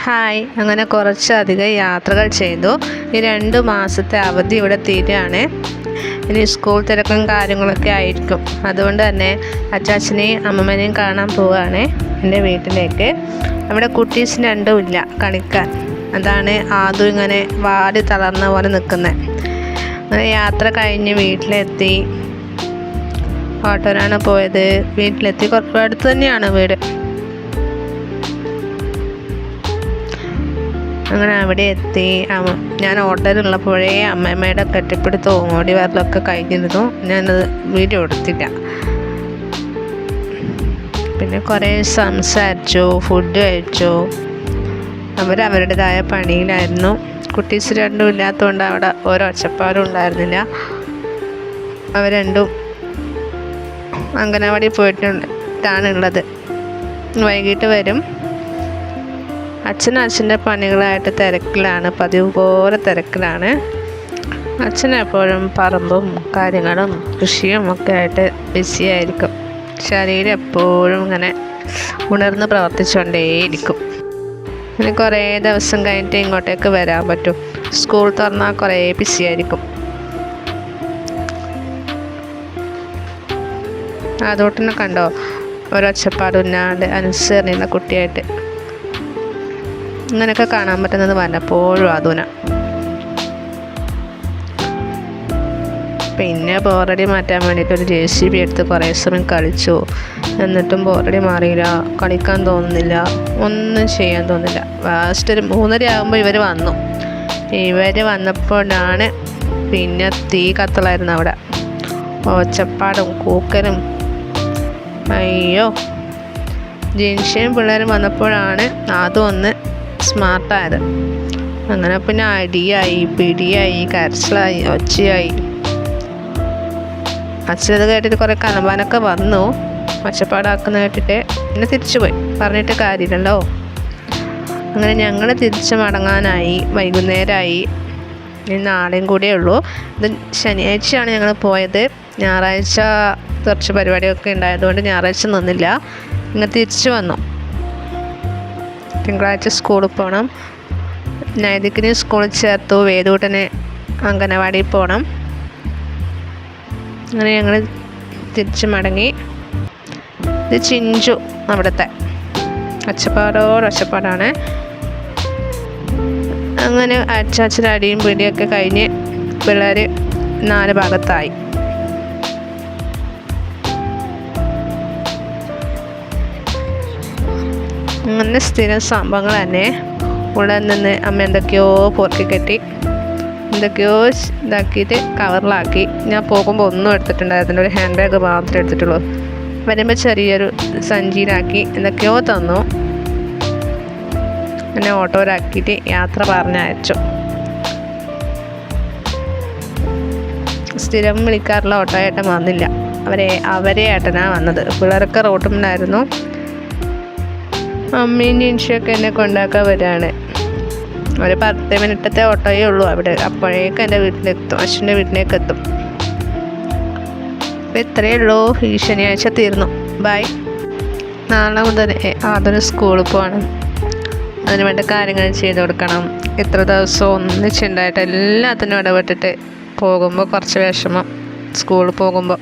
Hi, അങ്ങനെ കുറച്ചധികം യാത്രകൾ ചെയ്തു. ഈ 2 മാസത്തെ അവധി ഇവിടെ തീരുകയാണ്. ഇനി സ്കൂൾ തിരക്കും കാര്യങ്ങളൊക്കെ ആയിരിക്കും. അതുകൊണ്ട് തന്നെ അച്ചാച്ചനെയും അമ്മമ്മനെയും കാണാൻ പോവുകയാണ് എൻ്റെ വീട്ടിലേക്ക്. അവിടെ കുട്ടീസ് രണ്ടും ഇല്ല കളിക്കാൻ. അതാണ് ആദ്യം ഇങ്ങനെ വാടി തളർന്ന പോലെ നിൽക്കുന്നത്. അങ്ങനെ യാത്ര കഴിഞ്ഞ് വീട്ടിലെത്തി. ഓട്ടോയിലാണ് പോയത്. വീട്ടിലെത്തി കുറച്ച് അടുത്ത് തന്നെയാണ് വീട്. അങ്ങനെ അവിടെ എത്തി. ഞാൻ ഓട്ടോയിലുള്ളപ്പോഴേ അമ്മമ്മയുടെ കെട്ടിപ്പിടുത്തവും ഓടി വരലൊക്കെ കഴിഞ്ഞിരുന്നു. ഞാനത് വീഡിയോ എടുത്തില്ല. പിന്നെ കുറേ സംസാരിച്ചു, ഫുഡ് കഴിച്ചു. അവരവരുടേതായ പണിയിലായിരുന്നു. കുട്ടീസ് രണ്ടും ഇല്ലാത്തതുകൊണ്ട് അവിടെ ഓരോ ഒച്ചപ്പാടും ഉണ്ടായിരുന്നില്ല. അവർ രണ്ടും അംഗനവാടി പോയിട്ടാണുള്ളത്. വൈകിട്ട് വരും. അച്ഛൻ്റെ പണികളായിട്ട് തിരക്കിലാണ്, പതിവ് പോലെ തിരക്കിലാണ്. അച്ഛനെപ്പോഴും പറമ്പും കാര്യങ്ങളും കൃഷിയും ഒക്കെ ആയിട്ട് ബിസിയായിരിക്കും. ശരീരം എപ്പോഴും ഇങ്ങനെ ഉണർന്ന് പ്രവർത്തിച്ചുകൊണ്ടേയിരിക്കും. ഇനി കുറേ ദിവസം കഴിഞ്ഞിട്ട് ഇങ്ങോട്ടേക്ക് വരാൻ പറ്റും. സ്കൂൾ തുറന്നാൽ കുറേ ബിസിയായിരിക്കും. അതോട്ടനെ കണ്ടോ, ഒരൊച്ചപ്പാടില്ലാണ്ട് അനുസരണയുള്ള കുട്ടിയായിട്ട്. ഇങ്ങനെയൊക്കെ കാണാൻ പറ്റുന്നത് വല്ലപ്പോഴും അതുന. പിന്നെ ബോറടി മാറ്റാൻ വേണ്ടിയിട്ട് ഒരു JCB എടുത്ത് കുറേ സമയം കളിച്ചു. എന്നിട്ടും ബോറടി മാറിയില്ല, കളിക്കാൻ തോന്നുന്നില്ല, ഒന്നും ചെയ്യാൻ തോന്നുന്നില്ല. ലാസ്റ്റ് ഒരു 3:30 ആകുമ്പോൾ ഇവർ വന്നു. ഇവർ വന്നപ്പോഴാണ് പിന്നെ തീ കത്തലായിരുന്നു അവിടെ. ഒച്ചപ്പാടും കൂക്കലും. അയ്യോ, ജിൻഷയും പിള്ളേരും വന്നപ്പോഴാണ് അതൊന്ന് സ്മാർട്ടായത്. അങ്ങനെ പിന്നെ അടിയായി, പിടിയായി, കരച്ചിലായി, ഒച്ചയായി. അച്ഛനത് കേട്ടിട്ട് കുറേ കലമ്പാനൊക്കെ വന്നു. ഒച്ചപ്പാടാക്കുന്ന കേട്ടിട്ട് പിന്നെ തിരിച്ചു പോയി. പറഞ്ഞിട്ട് കാര്യമില്ലല്ലോ. അങ്ങനെ ഞങ്ങൾ തിരിച്ച് മടങ്ങാനായി. വൈകുന്നേരമായി. ഇനി നാളെയും കൂടിയേ ഉള്ളൂ. ഇത് ശനിയാഴ്ചയാണ് ഞങ്ങൾ പോയത്. ഞായറാഴ്ച കുറച്ച് പരിപാടിയൊക്കെ ഉണ്ടായതുകൊണ്ട് ഞായറാഴ്ച നിന്നില്ല. ഇങ്ങനെ തിരിച്ചു വന്നു. തിങ്കളാഴ്ച സ്കൂളിൽ പോകണം. നൈതിക്കിനെ സ്കൂളിൽ ചേർത്തു. വേദൂട്ടനെ അംഗനവാടിയിൽ പോകണം. അങ്ങനെ ഞങ്ങൾ തിരിച്ച് മടങ്ങി. ഇത് ചിഞ്ചു, അവിടുത്തെ ഒച്ചപ്പാടാണ്. അങ്ങനെ അച്ചാച്ചൻ്റെ അടിയും പിടിയൊക്കെ കഴിഞ്ഞ് പിള്ളേർ 4 ഭാഗത്തായി. അങ്ങനെ സ്ഥിരം സംഭവങ്ങൾ തന്നെ. ഉള്ളിൽ നിന്ന് അമ്മ എന്തൊക്കെയോ പൊറുക്കി കെട്ടി, എന്തൊക്കെയോ ഇതാക്കിയിട്ട് കവറിലാക്കി. ഞാൻ പോകുമ്പോൾ ഒന്നും എടുത്തിട്ടുണ്ടായിരുന്നില്ല, ഒരു ഹാൻഡ് ബാഗ് മാത്രമേ എടുത്തിട്ടുള്ളൂ. വരുമ്പോൾ ചെറിയൊരു സഞ്ചിയിലാക്കി എന്തൊക്കെയോ തന്നു. എന്നെ ഓട്ടോയിലാക്കിയിട്ട് യാത്ര പറഞ്ഞയച്ചു. സ്ഥിരം വിളിക്കാറുള്ള ഓട്ടോ ഏട്ടൻ വന്നില്ല. അവരെ ഏട്ടനാണ് വന്നത്. പിള്ളേരൊക്കെ റോട്ടുമുണ്ടായിരുന്നു. അമ്മയും ജിൻഷയൊക്കെ എന്നെ കൊണ്ടാക്കാൻ വരികയാണ്. ഒരു 10 മിനിറ്റത്തെ ഓട്ടോയേ ഉള്ളൂ അവിടെ. അപ്പോഴേക്കും എൻ്റെ വീട്ടിലെത്തും, അച്ഛൻ്റെ വീട്ടിലേക്ക് എത്തും. അപ്പോൾ ഇത്രയേ ഉള്ളൂ. ഈ ശനിയാഴ്ച തീർന്നു. ബൈ. നാളെ മുതൽ അതൊരു സ്കൂളിൽ പോകണം. അതിന് വേണ്ട കാര്യങ്ങൾ ചെയ്ത് കൊടുക്കണം. ഇത്ര ദിവസം ഒന്നിച്ചുണ്ടായിട്ട് എല്ലാത്തിനും ഇടപെട്ടിട്ട് പോകുമ്പോൾ കുറച്ച് വിഷമം. സ്കൂളിൽ പോകുമ്പോൾ